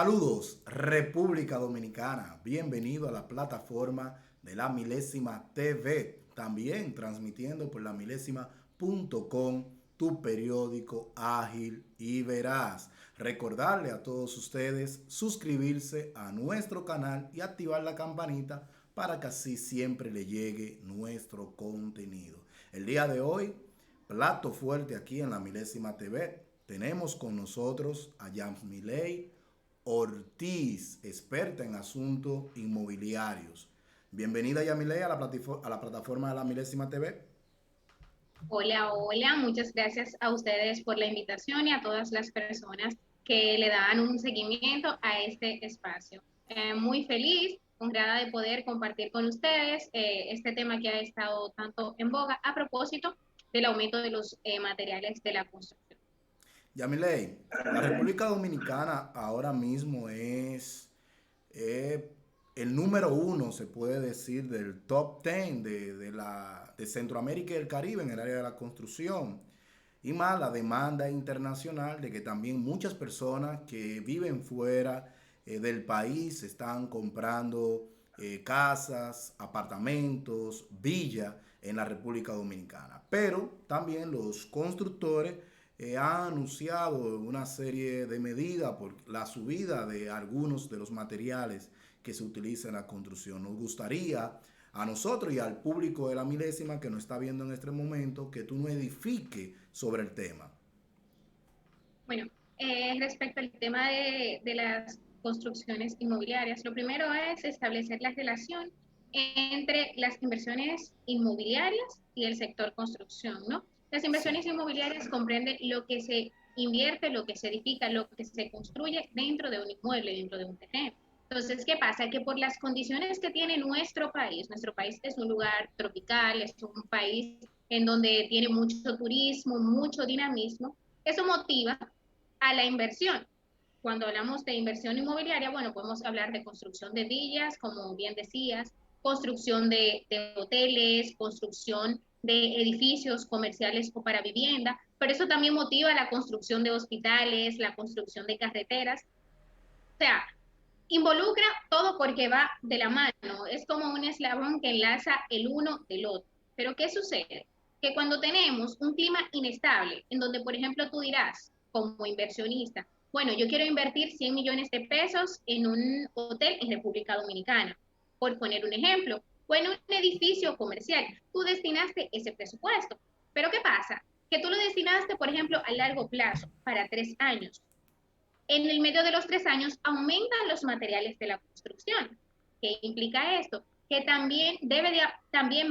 Saludos, República Dominicana. Bienvenido a la plataforma de La Milésima TV. También transmitiendo por lamilésima.com, tu periódico ágil y veraz. Recordarle a todos ustedes suscribirse a nuestro canal y activar la campanita para que así siempre le llegue nuestro contenido. El día de hoy, plato fuerte aquí en La Milésima TV. Tenemos con nosotros a Yamilei Ortiz, experta en asuntos inmobiliarios. Bienvenida, Yamilei, a la plataforma de La Milésima TV. Hola, hola, muchas gracias a ustedes por la invitación y a todas las personas que le dan un seguimiento a este espacio. Muy feliz, honrada de poder compartir con ustedes este tema que ha estado tanto en boga a propósito del aumento de los materiales de la construcción. Yamilei, la República Dominicana ahora mismo es eh, el número uno, se puede decir, del top 10 de Centroamérica y el Caribe en el área de la construcción. Y más la demanda internacional de que también muchas personas que viven fuera del país están comprando casas, apartamentos, villas en la República Dominicana. Pero también los constructores han anunciado una serie de medidas por la subida de algunos de los materiales que se utilizan en la construcción. Nos gustaría a nosotros y al público de La Milésima que nos está viendo en este momento que tú nos edifiques sobre el tema. Bueno, respecto al tema de las construcciones inmobiliarias, lo primero es establecer la relación entre las inversiones inmobiliarias y el sector construcción, ¿no? Las Sí. inversiones inmobiliarias comprenden lo que se invierte, lo que se edifica, lo que se construye dentro de un inmueble, dentro de un terreno. Entonces, ¿qué pasa? Que por las condiciones que tiene nuestro país es un lugar tropical, es un país en donde tiene mucho turismo, mucho dinamismo, eso motiva a la inversión. Cuando hablamos de inversión inmobiliaria, bueno, podemos hablar de construcción de villas, como bien decías, construcción de hoteles, construcción de edificios comerciales o para vivienda, pero eso también motiva la construcción de hospitales, la construcción de carreteras. O sea, involucra todo porque va de la mano, es como un eslabón que enlaza el uno del otro. Pero ¿qué sucede? Que cuando tenemos un clima inestable, en donde, por ejemplo, tú dirás, como inversionista, bueno, yo quiero invertir 100 millones de pesos en un hotel en República Dominicana, por poner un ejemplo, o en un edificio comercial, tú destinaste ese presupuesto. Pero ¿qué pasa? Que tú lo destinaste, por ejemplo, a largo plazo, para 3 años. En el medio de los 3 años aumentan los materiales de la construcción. ¿Qué implica esto? Que también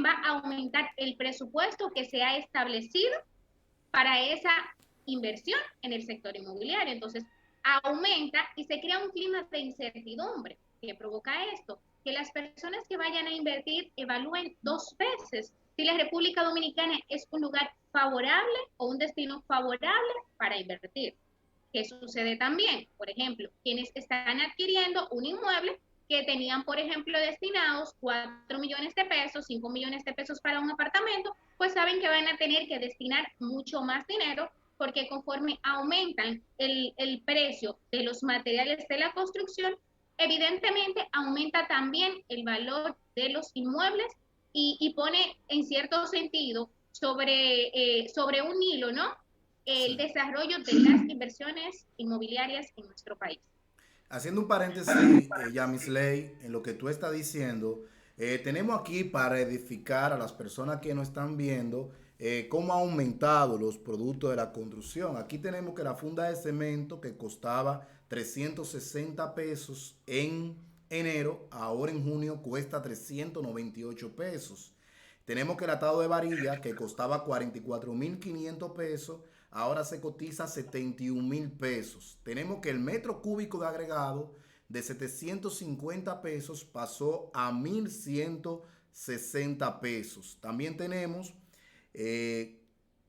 va a aumentar el presupuesto que se ha establecido para esa inversión en el sector inmobiliario. Entonces, aumenta y se crea un clima de incertidumbre que provoca esto, que las personas que vayan a invertir evalúen dos veces si la República Dominicana es un lugar favorable o un destino favorable para invertir. ¿Qué sucede también? Por ejemplo, quienes están adquiriendo un inmueble que tenían, por ejemplo, destinados 4 millones de pesos, 5 millones de pesos para un apartamento, pues saben que van a tener que destinar mucho más dinero porque conforme aumentan el precio de los materiales de la construcción, evidentemente aumenta también el valor de los inmuebles y pone en cierto sentido sobre un hilo, ¿no? Sí. El desarrollo de las inversiones inmobiliarias en nuestro país. Haciendo un paréntesis, Yamisley, en lo que tú estás diciendo, tenemos aquí para edificar a las personas que nos están viendo cómo ha aumentado los productos de la construcción. Aquí tenemos que la funda de cemento que costaba 360 pesos en enero, ahora en junio cuesta 398 pesos. Tenemos que el atado de varilla que costaba 44.500 pesos, ahora se cotiza 71.000 pesos. Tenemos que el metro cúbico de agregado de 750 pesos pasó a 1.160 pesos. También tenemos eh,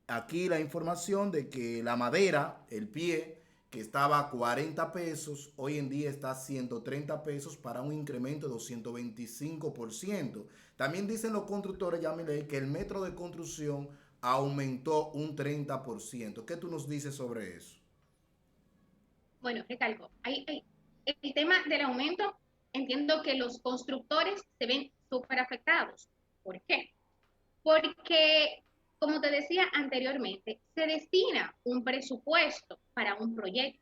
aquí la información de que la madera, el pie, que estaba a 40 pesos, hoy en día está a 130 pesos para un incremento de 225%. También dicen los constructores, ya me leí, que el metro de construcción aumentó un 30%. ¿Qué tú nos dices sobre eso? Bueno, recalco, hay el tema del aumento, entiendo que los constructores se ven súper afectados. ¿Por qué? Porque, como te decía anteriormente, se destina un presupuesto para un proyecto.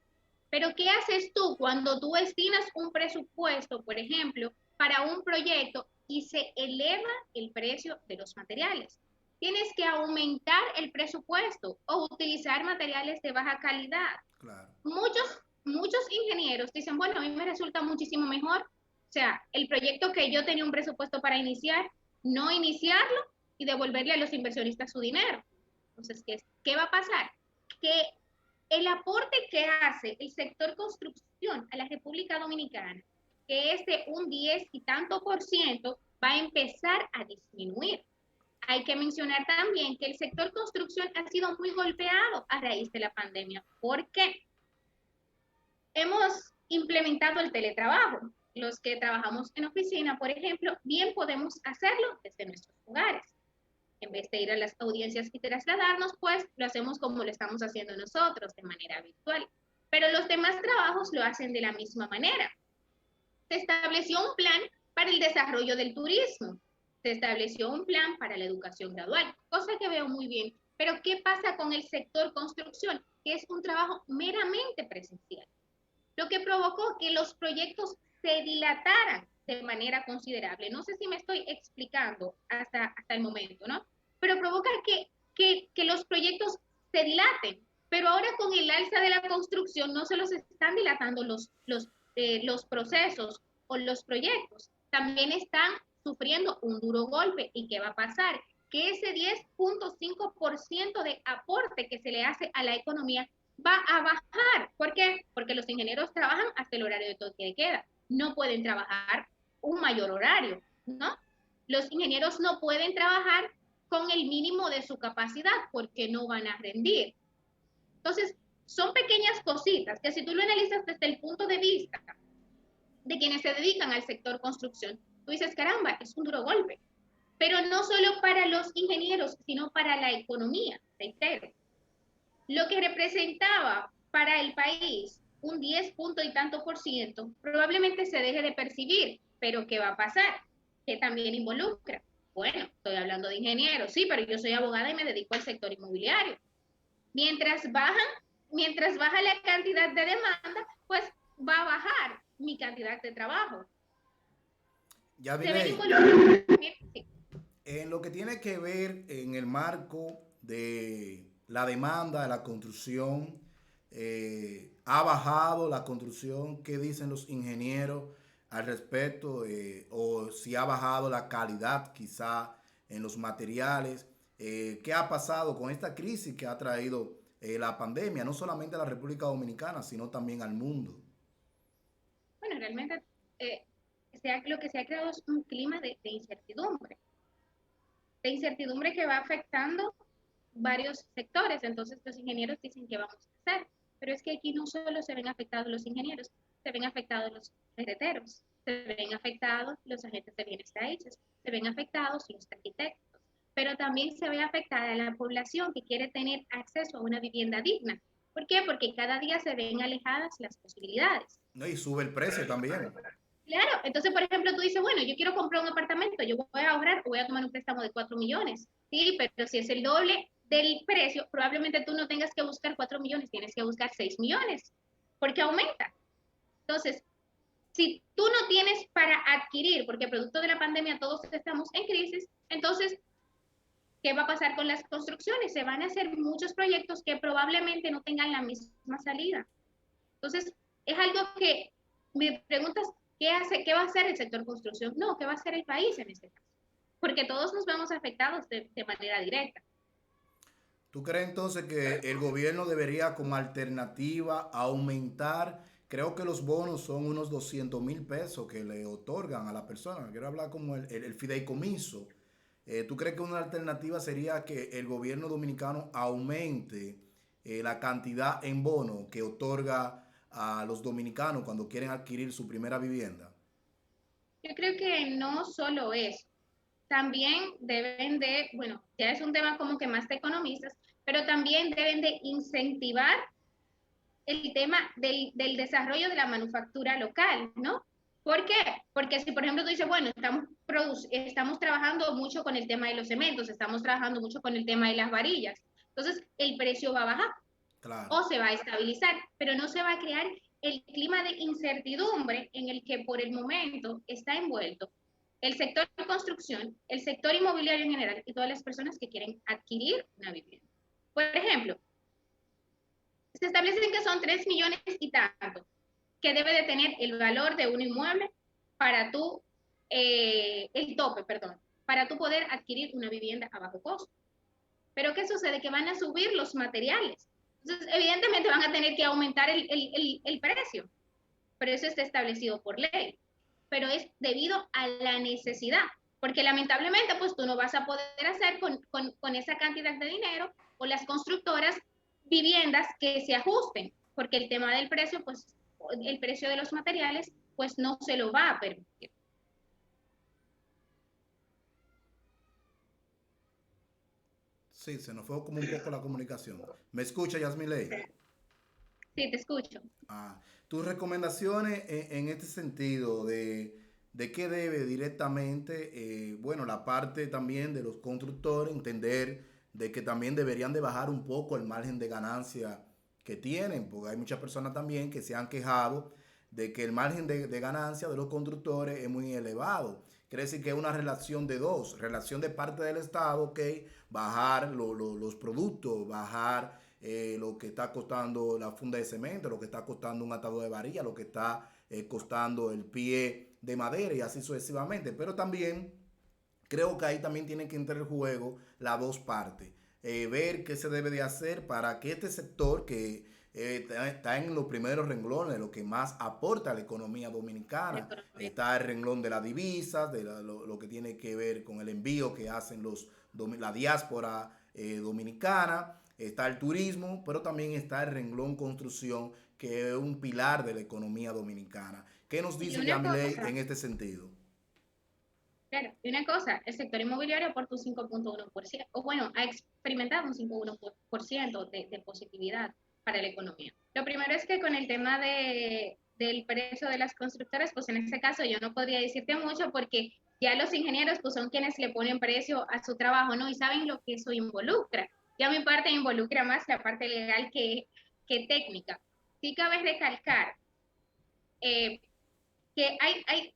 Pero ¿qué haces tú cuando tú destinas un presupuesto, por ejemplo, para un proyecto y se eleva el precio de los materiales? Tienes que aumentar el presupuesto o utilizar materiales de baja calidad. Claro. Muchos ingenieros dicen, bueno, a mí me resulta muchísimo mejor, o sea, el proyecto que yo tenía un presupuesto para iniciar, no iniciarlo y devolverle a los inversionistas su dinero. Entonces, ¿qué va a pasar? Que el aporte que hace el sector construcción a la República Dominicana, que es de un 10 y tanto por ciento, va a empezar a disminuir. Hay que mencionar también que el sector construcción ha sido muy golpeado a raíz de la pandemia. ¿Por qué? Hemos implementado el teletrabajo. Los que trabajamos en oficina, por ejemplo, bien podemos hacerlo desde nuestros hogares. En vez de ir a las audiencias y trasladarnos, pues lo hacemos como lo estamos haciendo nosotros, de manera virtual. Pero los demás trabajos lo hacen de la misma manera. Se estableció un plan para el desarrollo del turismo, se estableció un plan para la educación gradual, cosa que veo muy bien. Pero ¿qué pasa con el sector construcción? Que es un trabajo meramente presencial, lo que provocó que los proyectos se dilataran de manera considerable. No sé si me estoy explicando hasta el momento, ¿no? Pero provoca que los proyectos se dilaten. Pero ahora con el alza de la construcción no se los están dilatando los procesos o los proyectos. También están sufriendo un duro golpe. ¿Y qué va a pasar? Que ese 10.5% de aporte que se le hace a la economía va a bajar. ¿Por qué? Porque los ingenieros trabajan hasta el horario de toque de queda. No pueden trabajar un mayor horario, ¿no? Los ingenieros no pueden trabajar con el mínimo de su capacidad porque no van a rendir. Entonces, son pequeñas cositas que si tú lo analizas desde el punto de vista de quienes se dedican al sector construcción, tú dices, caramba, es un duro golpe. Pero no solo para los ingenieros, sino para la economía, reitero. Lo que representaba para el país un 10 punto y tanto por ciento, probablemente se deje de percibir. Pero ¿qué va a pasar? Que también involucra. Bueno, estoy hablando de ingenieros, sí, pero yo soy abogada y me dedico al sector inmobiliario. Mientras bajan, mientras baja la cantidad de demanda, pues va a bajar mi cantidad de trabajo. Se ven Yavilei, involucrados también. Sí. en lo que tiene que ver en el marco de la demanda de la construcción, ha bajado la construcción. ¿Qué dicen los ingenieros al respecto? O si ha bajado la calidad quizá en los materiales. ¿Qué ha pasado con esta crisis que ha traído la pandemia, no solamente a la República Dominicana, sino también al mundo? Bueno, realmente eh, lo que se ha creado es un clima de incertidumbre que va afectando varios sectores. Entonces los ingenieros dicen qué vamos a hacer. Pero es que aquí no solo se ven afectados los ingenieros, se ven afectados los ferreteros, se ven afectados los agentes de bienes raíces, se ven afectados los arquitectos, pero también se ve afectada la población que quiere tener acceso a una vivienda digna. ¿Por qué? Porque cada día se ven alejadas las posibilidades. No, y sube el precio también. Claro, entonces, por ejemplo, tú dices, bueno, yo quiero comprar un apartamento, yo voy a ahorrar, voy a tomar un préstamo de 4 millones, sí, pero si es el doble del precio, probablemente tú no tengas que buscar 4 millones, tienes que buscar 6 millones, porque aumenta. Entonces, si tú no tienes para adquirir, porque producto de la pandemia todos estamos en crisis, entonces, ¿qué va a pasar con las construcciones? Se van a hacer muchos proyectos que probablemente no tengan la misma salida. Entonces, es algo que me preguntas, ¿qué va a hacer el sector construcción? No, ¿qué va a hacer el país en este caso? Porque todos nos vemos afectados de manera directa. ¿Tú crees entonces que el gobierno debería como alternativa aumentar? Creo que los bonos son unos 200.000 pesos que le otorgan a la persona. Quiero hablar como el fideicomiso. ¿Tú crees que una alternativa sería que el gobierno dominicano aumente la cantidad en bono que otorga a los dominicanos cuando quieren adquirir su primera vivienda? Yo creo que no solo eso, también deben de, bueno, ya es un tema como que más de economistas, pero también deben de incentivar el tema del desarrollo de la manufactura local, ¿no? ¿Por qué? Porque si, por ejemplo, tú dices, bueno, estamos trabajando mucho con el tema de los cementos, estamos trabajando mucho con el tema de las varillas, entonces el precio va a bajar Claro. o se va a estabilizar, pero no se va a crear el clima de incertidumbre en el que por el momento está envuelto el sector de construcción, el sector inmobiliario en general y todas las personas que quieren adquirir una vivienda. Por ejemplo, se establecen que son 3 millones y tanto que debe de tener el valor de un inmueble para tú, el tope, perdón, para tú poder adquirir una vivienda a bajo costo. Pero ¿qué sucede? Que van a subir los materiales. Entonces, evidentemente van a tener que aumentar el precio, pero eso está establecido por ley. Pero es debido a la necesidad, porque lamentablemente pues tú no vas a poder hacer con esa cantidad de dinero o las constructoras viviendas que se ajusten, porque el tema del precio, pues el precio de los materiales, pues no se lo va a permitir. Sí, se nos fue como un poco la comunicación. ¿Me escucha, Yasmilei? Sí, te escucho. Ah, tus recomendaciones en este sentido de qué debe directamente, bueno, la parte también de los constructores, entender de que también deberían de bajar un poco el margen de ganancia que tienen, porque hay muchas personas también que se han quejado de que el margen de ganancia de los constructores es muy elevado. Quiere decir que es una relación de dos, relación de parte del Estado, ok, bajar los productos, bajar lo que está costando la funda de cemento, lo que está costando un atado de varilla, lo que está costando el pie de madera y así sucesivamente. Pero también creo que ahí también tiene que entrar en juego las dos partes. Ver qué se debe de hacer para que este sector que está en los primeros renglones, lo que más aporta a la economía dominicana, está el renglón de las divisas, de lo que tiene que ver con el envío que hacen la diáspora dominicana, está el turismo, pero también está el renglón construcción, que es un pilar de la economía dominicana. ¿Qué nos Y dice una Yamilei cosa, en este sentido? claro, y una cosa, el sector inmobiliario aporta un 5,1%, o bueno, ha experimentado un 5,1% de positividad para la economía. Lo primero es que con el tema del precio de las constructoras, pues en este caso yo no podría decirte mucho porque ya los ingenieros pues son quienes le ponen precio a su trabajo, ¿no? Y saben lo que eso involucra. Ya mi parte involucra más la parte legal que técnica. Sí cabe recalcar eh, que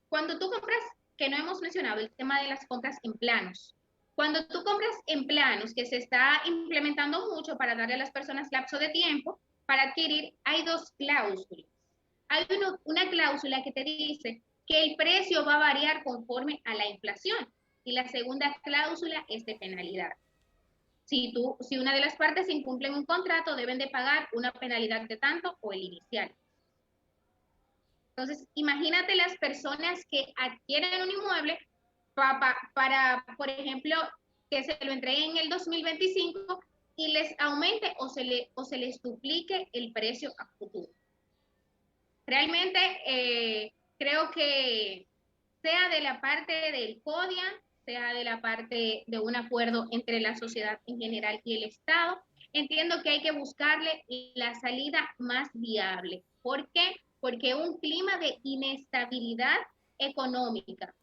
cuando tú compras, que no hemos mencionado el tema de las compras en planos. Cuando tú compras en planos, que se está implementando mucho para darle a las personas lapso de tiempo para adquirir, hay dos cláusulas. Hay una cláusula que te dice que el precio va a variar conforme a la inflación y la segunda cláusula es de penalidad. Si una de las partes incumple un contrato, deben de pagar una penalidad de tanto o el inicial. Entonces, imagínate las personas que adquieren un inmueble por ejemplo, que se lo entreguen en el 2025 y les aumente o se les duplique el precio a futuro. Realmente creo que sea de la parte del CODIA, sea de la parte de un acuerdo entre la sociedad en general y el Estado, entiendo que hay que buscarle la salida más viable. ¿Por qué? Porque un clima de inestabilidad económica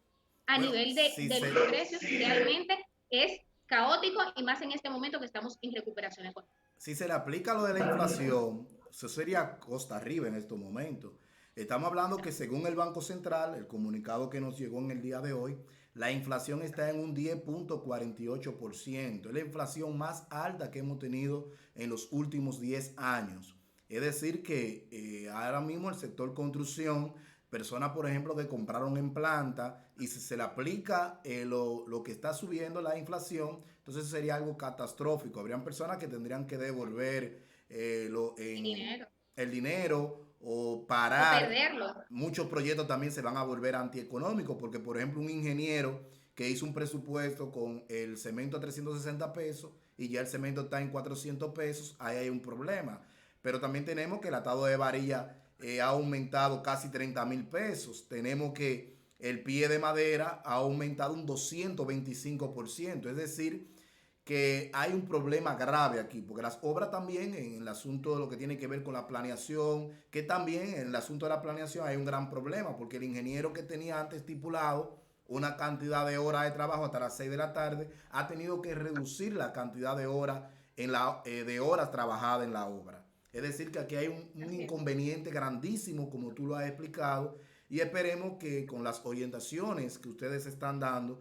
a Bueno, nivel de los precios realmente es caótico y más en este momento que estamos en recuperación económica. si se le aplica lo de la inflación, eso sería costa arriba en estos momentos. Estamos hablando que según el Banco Central, el comunicado que nos llegó en el día de hoy, la inflación está en un 10,48%. Es la inflación más alta que hemos tenido en los últimos 10 años. Es decir, que ahora mismo el sector construcción, personas por ejemplo que compraron en planta y si se le aplica lo que está subiendo la inflación, entonces sería algo catastrófico. Habrían personas que tendrían que devolver El dinero el dinero o o parar. perderlo. Muchos proyectos también se van a volver antieconómicos porque, por ejemplo, un ingeniero que hizo un presupuesto con el cemento a 360 pesos y ya el cemento está en 400 pesos, ahí hay un problema. Pero también tenemos que el atado de varilla ha aumentado casi 30,000 pesos. Tenemos que el pie de madera ha aumentado un 225%. Es decir, que hay un problema grave aquí, porque las obras también, en el asunto de lo que tiene que ver con la planeación, que también en el asunto de la planeación hay un gran problema, porque el ingeniero que tenía antes estipulado una cantidad de horas de trabajo hasta las 6 de la tarde, ha tenido que reducir la cantidad de horas, de horas trabajadas en la obra. Es decir, que aquí hay un Así es. inconveniente grandísimo, como tú lo has explicado, y esperemos que con las orientaciones que ustedes están dando,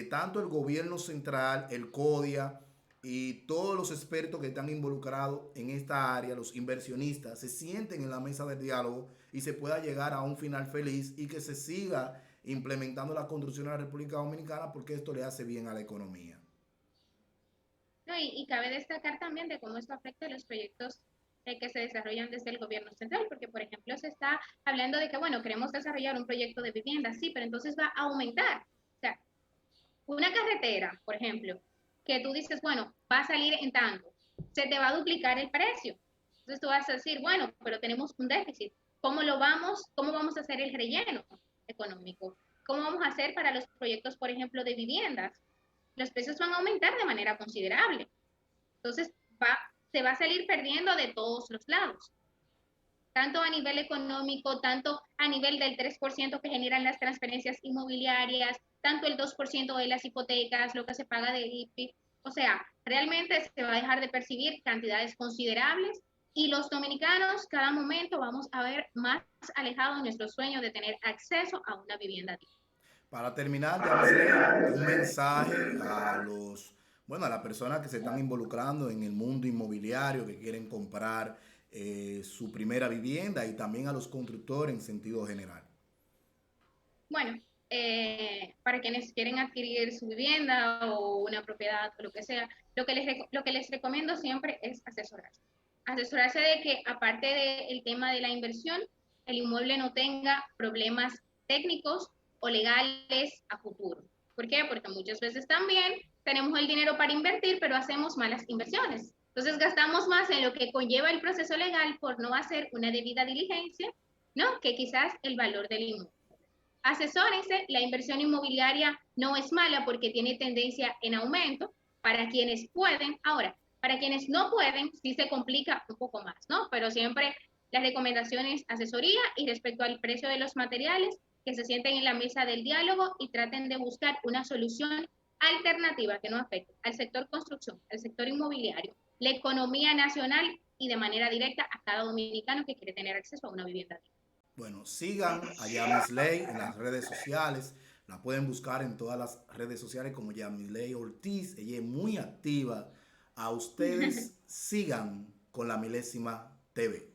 tanto el gobierno central, el CODIA y todos los expertos que están involucrados en esta área, los inversionistas, se sienten en la mesa del diálogo y se pueda llegar a un final feliz y que se siga implementando la construcción de la República Dominicana porque esto le hace bien a la economía. No, y cabe destacar también de cómo esto afecta a los proyectos que se desarrollan desde el gobierno central, porque por ejemplo se está hablando de que, bueno, queremos desarrollar un proyecto de vivienda, sí, pero entonces va a aumentar. O sea, una carretera, por ejemplo, que tú dices, bueno, va a salir en tanto, se te va a duplicar el precio. Entonces tú vas a decir, bueno, pero tenemos un déficit. Cómo vamos a hacer el relleno económico? ¿Cómo vamos a hacer para los proyectos, por ejemplo, de viviendas? Los precios van a aumentar de manera considerable. Entonces, se va a salir perdiendo de todos los lados, tanto a nivel económico, tanto a nivel del 3% que generan las transferencias inmobiliarias, tanto el 2% de las hipotecas, lo que se paga de IPI. O sea, realmente se va a dejar de percibir cantidades considerables y los dominicanos cada momento vamos a ver más alejado nuestro sueño de tener acceso a una vivienda digna. Para terminar, Yamisley, un mensaje a bueno, a las personas que se están involucrando en el mundo inmobiliario, que quieren comprar su primera vivienda y también a los constructores en sentido general. Bueno, para quienes quieren adquirir su vivienda o una propiedad o lo que sea, lo que les recomiendo siempre es asesorarse. Asesorarse de que aparte del tema de la inversión, el inmueble no tenga problemas técnicos o legales a futuro. ¿Por qué? Porque muchas veces también tenemos el dinero para invertir, pero hacemos malas inversiones. Entonces gastamos más en lo que conlleva el proceso legal por no hacer una debida diligencia, ¿no? Que quizás el valor del inmueble. Asesórense, la inversión inmobiliaria no es mala porque tiene tendencia en aumento para quienes pueden. Ahora, para quienes no pueden, sí se complica un poco más, ¿no? Pero siempre la recomendación es asesoría y respecto al precio de los materiales, que se sienten en la mesa del diálogo y traten de buscar una solución alternativa que no afecte al sector construcción, al sector inmobiliario, la economía nacional y de manera directa a cada dominicano que quiere tener acceso a una vivienda. Bueno, sigan a Yamisley en las redes sociales. La pueden buscar en todas las redes sociales como Yamisley Ortiz. Ella es muy activa. A ustedes sigan con la Milésima TV.